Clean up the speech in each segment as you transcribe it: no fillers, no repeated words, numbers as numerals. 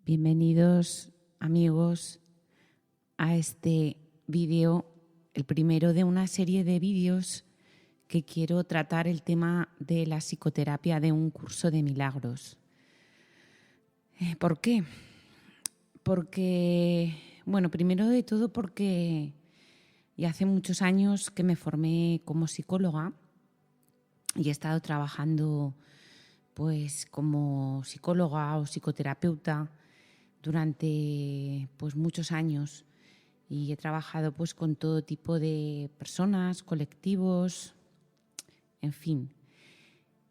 Bienvenidos, amigos, a este vídeo, el primero de una serie de vídeos que quiero tratar el tema de la psicoterapia de un curso de milagros. ¿Por qué? Porque, bueno, primero de todo porque ya hace muchos años que me formé como psicóloga y he estado trabajando pues como psicóloga o psicoterapeuta durante pues muchos años y he trabajado pues con todo tipo de personas, colectivos, en fin,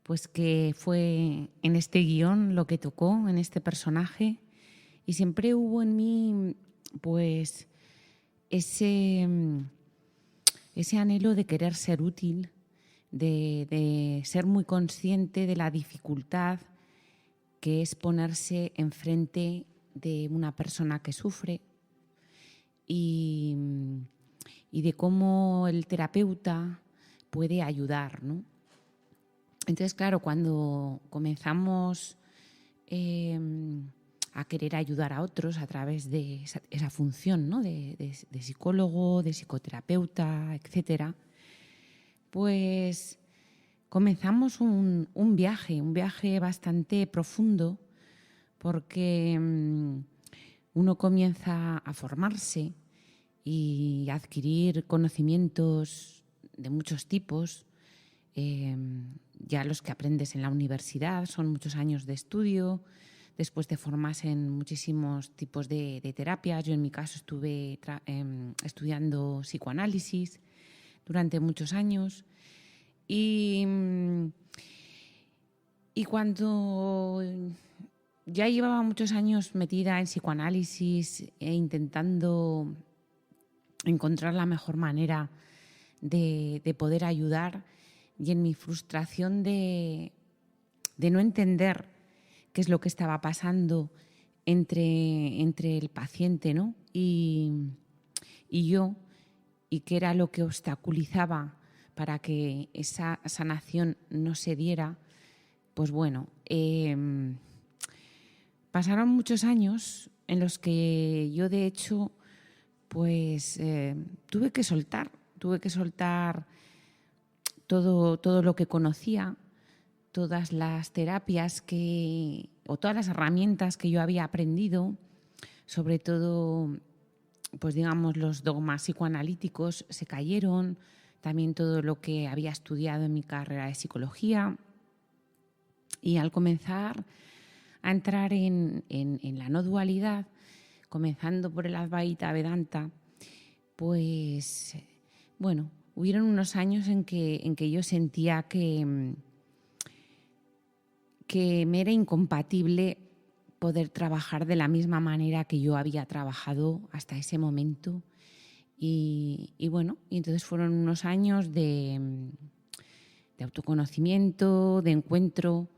pues que fue en este guión lo que tocó, en este personaje, y siempre hubo en mí pues ese anhelo de querer ser útil, de ser muy consciente de la dificultad que es ponerse enfrente de una persona que sufre y de cómo el terapeuta puede ayudar, ¿no? Entonces, claro, cuando comenzamos a querer ayudar a otros a través de esa función, ¿no? de psicólogo, de psicoterapeuta, etcétera, pues comenzamos un viaje bastante profundo porque uno comienza a formarse y a adquirir conocimientos de muchos tipos. Ya los que aprendes en la universidad son muchos años de estudio, después te formas en muchísimos tipos de terapias. Yo en mi caso estuve estudiando psicoanálisis durante muchos años y cuando ya llevaba muchos años metida en psicoanálisis e intentando encontrar la mejor manera de poder ayudar, y en mi frustración de no entender qué es lo que estaba pasando entre el paciente, ¿no? y yo, y qué era lo que obstaculizaba para que esa sanación no se diera, pues bueno, pasaron muchos años en los que yo, de hecho, pues tuve que soltar todo lo que conocía, todas las terapias o todas las herramientas que yo había aprendido, sobre todo, pues digamos, los dogmas psicoanalíticos se cayeron, también todo lo que había estudiado en mi carrera de psicología. Y al comenzar a entrar en la no dualidad, comenzando por el Advaita Vedanta, pues bueno, hubieron unos años en que yo sentía que me era incompatible poder trabajar de la misma manera que yo había trabajado hasta ese momento. Y bueno, y entonces fueron unos años de autoconocimiento, de encuentro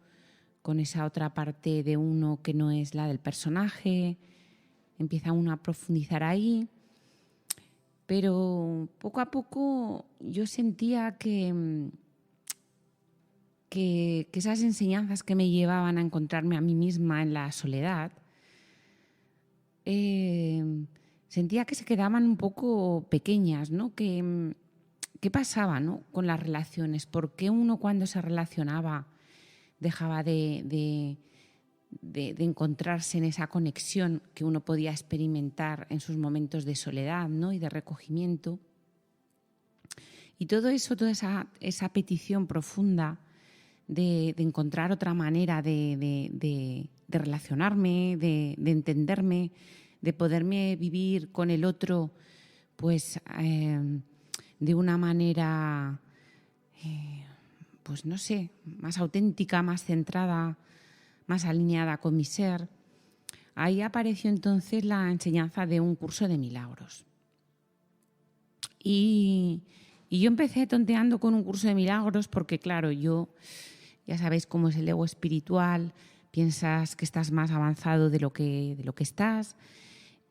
con esa otra parte de uno que no es la del personaje. Empieza uno a profundizar ahí, pero poco a poco yo sentía que esas enseñanzas que me llevaban a encontrarme a mí misma en la soledad, sentía que se quedaban un poco pequeñas, ¿no? ¿Qué pasaba, ¿no? con las relaciones? ¿Por qué uno, cuando se relacionaba, dejaba de encontrarse en esa conexión que uno podía experimentar en sus momentos de soledad, ¿no? y de recogimiento? Y todo eso, toda esa petición profunda de encontrar otra manera de relacionarme, de entenderme, de poderme vivir con el otro, pues de una manera, pues no sé, más auténtica, más centrada, más alineada con mi ser. Ahí apareció entonces la enseñanza de un curso de milagros. Y yo empecé tonteando con un curso de milagros porque, claro, yo, ya sabéis cómo es el ego espiritual, piensas que estás más avanzado de lo que estás,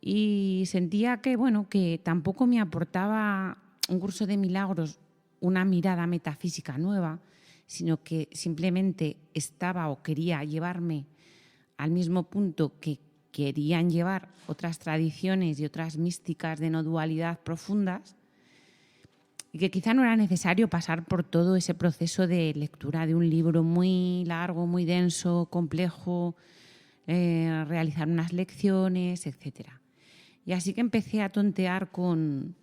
y sentía que, bueno, que tampoco me aportaba un curso de milagros una mirada metafísica nueva, sino que simplemente estaba o quería llevarme al mismo punto que querían llevar otras tradiciones y otras místicas de no dualidad profundas, y que quizá no era necesario pasar por todo ese proceso de lectura de un libro muy largo, muy denso, complejo, realizar unas lecciones, etc. Y así que empecé a tontear con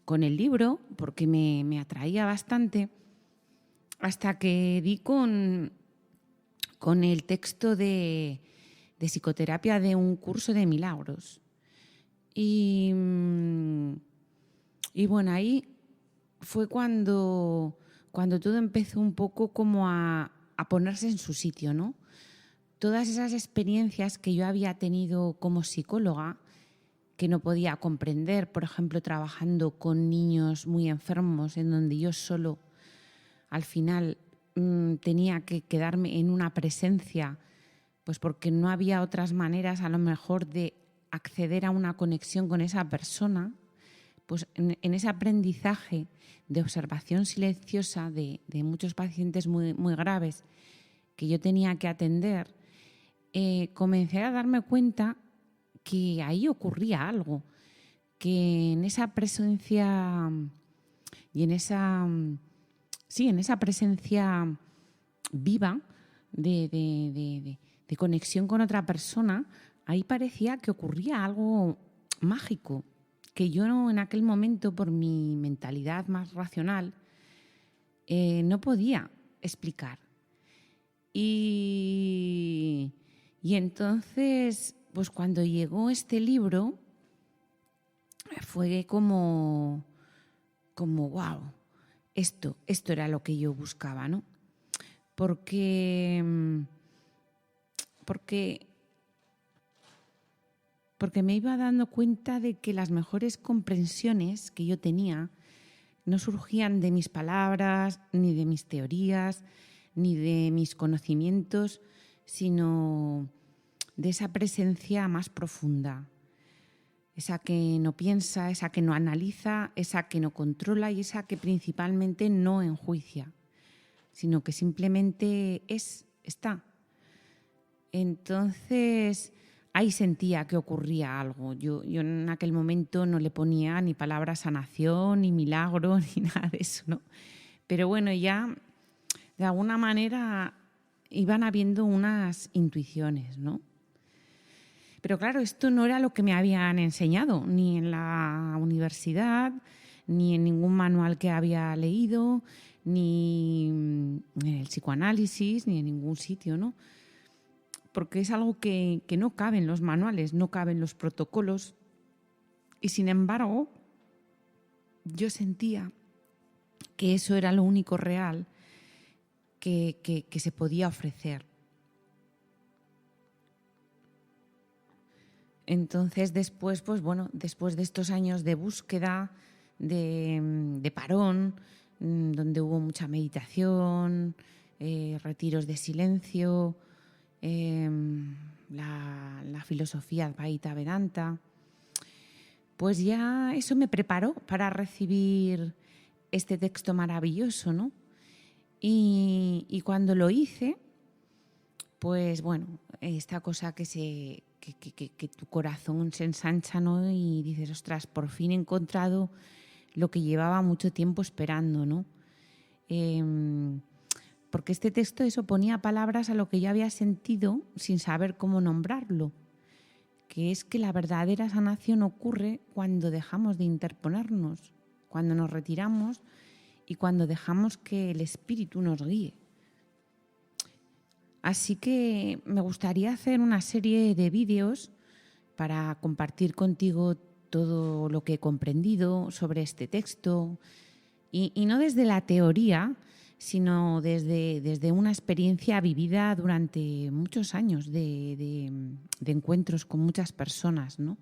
el libro, porque me atraía bastante, hasta que di con el texto de psicoterapia de un curso de milagros. Y bueno, ahí fue cuando todo empezó un poco como a ponerse en su sitio, ¿no? Todas esas experiencias que yo había tenido como psicóloga, que no podía comprender, por ejemplo, trabajando con niños muy enfermos, en donde yo solo, al final, tenía que quedarme en una presencia, pues porque no había otras maneras, a lo mejor, de acceder a una conexión con esa persona. Pues en ese aprendizaje de observación silenciosa de muchos pacientes muy, muy graves que yo tenía que atender, comencé a darme cuenta que ahí ocurría algo, que en esa presencia y en esa presencia viva de conexión con otra persona, ahí parecía que ocurría algo mágico, que yo en aquel momento, por mi mentalidad más racional, no podía explicar. Y entonces, pues cuando llegó este libro, fue como wow, esto era lo que yo buscaba, ¿no? Porque me iba dando cuenta de que las mejores comprensiones que yo tenía no surgían de mis palabras, ni de mis teorías, ni de mis conocimientos, sino de esa presencia más profunda, esa que no piensa, esa que no analiza, esa que no controla y esa que principalmente no enjuicia, sino que simplemente está. Entonces, ahí sentía que ocurría algo. Yo en aquel momento no le ponía ni palabra sanación, ni milagro, ni nada de eso, ¿no? Pero bueno, ya de alguna manera iban habiendo unas intuiciones, ¿no? Pero claro, esto no era lo que me habían enseñado, ni en la universidad, ni en ningún manual que había leído, ni en el psicoanálisis, ni en ningún sitio, ¿no? Porque es algo que no cabe en los manuales, no cabe en los protocolos. Y sin embargo, yo sentía que eso era lo único real que se podía ofrecer. Entonces después, pues bueno, después de estos años de búsqueda, de parón, donde hubo mucha meditación, retiros de silencio, la filosofía Advaita Vedanta, pues ya eso me preparó para recibir este texto maravilloso, ¿no? Y cuando lo hice, pues bueno, esta cosa que tu corazón se ensancha, ¿no? Y dices, ostras, por fin he encontrado lo que llevaba mucho tiempo esperando, ¿no? Porque este texto eso ponía palabras a lo que yo había sentido sin saber cómo nombrarlo, que es que la verdadera sanación ocurre cuando dejamos de interponernos, cuando nos retiramos y cuando dejamos que el espíritu nos guíe. Así que me gustaría hacer una serie de vídeos para compartir contigo todo lo que he comprendido sobre este texto y no desde la teoría, sino desde una experiencia vivida durante muchos años de encuentros con muchas personas, ¿no?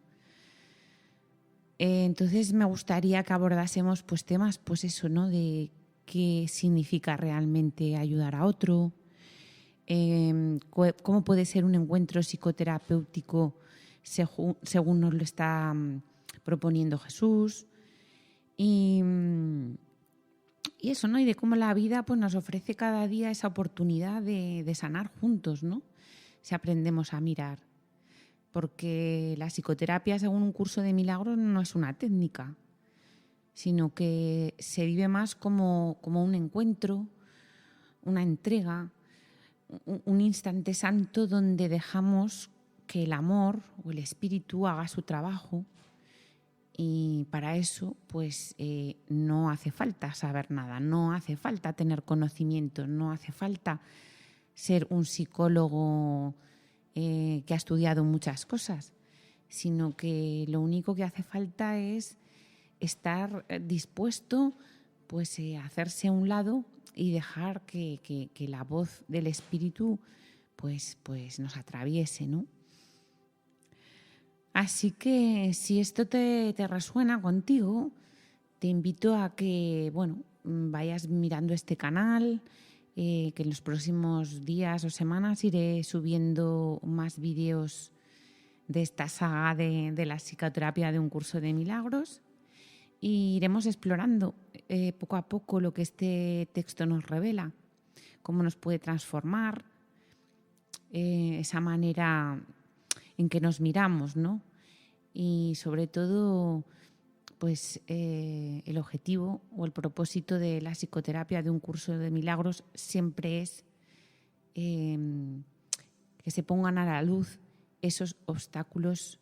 Entonces me gustaría que abordásemos pues temas, pues eso, ¿no? De qué significa realmente ayudar a otro, cómo puede ser un encuentro psicoterapéutico según nos lo está proponiendo Jesús, y eso, ¿no? Y de cómo la vida pues, nos ofrece cada día esa oportunidad de sanar juntos, ¿no? Si aprendemos a mirar. porque la psicoterapia, según un curso de milagros, no es una técnica, sino que se vive más como un encuentro, una entrega, un instante santo donde dejamos que el amor o el espíritu haga su trabajo. Y para eso, pues no hace falta saber nada, no hace falta tener conocimientos, no hace falta ser un psicólogo que ha estudiado muchas cosas, sino que lo único que hace falta es estar dispuesto, pues a hacerse a un lado y dejar que la voz del espíritu pues nos atraviese, ¿no? Así que si esto te resuena contigo, te invito a que vayas mirando este canal, que en los próximos días o semanas iré subiendo más vídeos de esta saga de la psicoterapia de un curso de milagros, y iremos explorando poco a poco lo que este texto nos revela, cómo nos puede transformar, esa manera en que nos miramos, ¿no? Y sobre todo, pues el objetivo o el propósito de la psicoterapia de un curso de milagros siempre es que se pongan a la luz esos obstáculos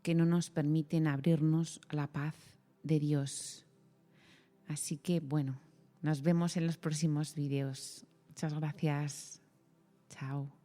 que no nos permiten abrirnos a la paz de Dios. Así que nos vemos en los próximos vídeos. Muchas gracias. Chao.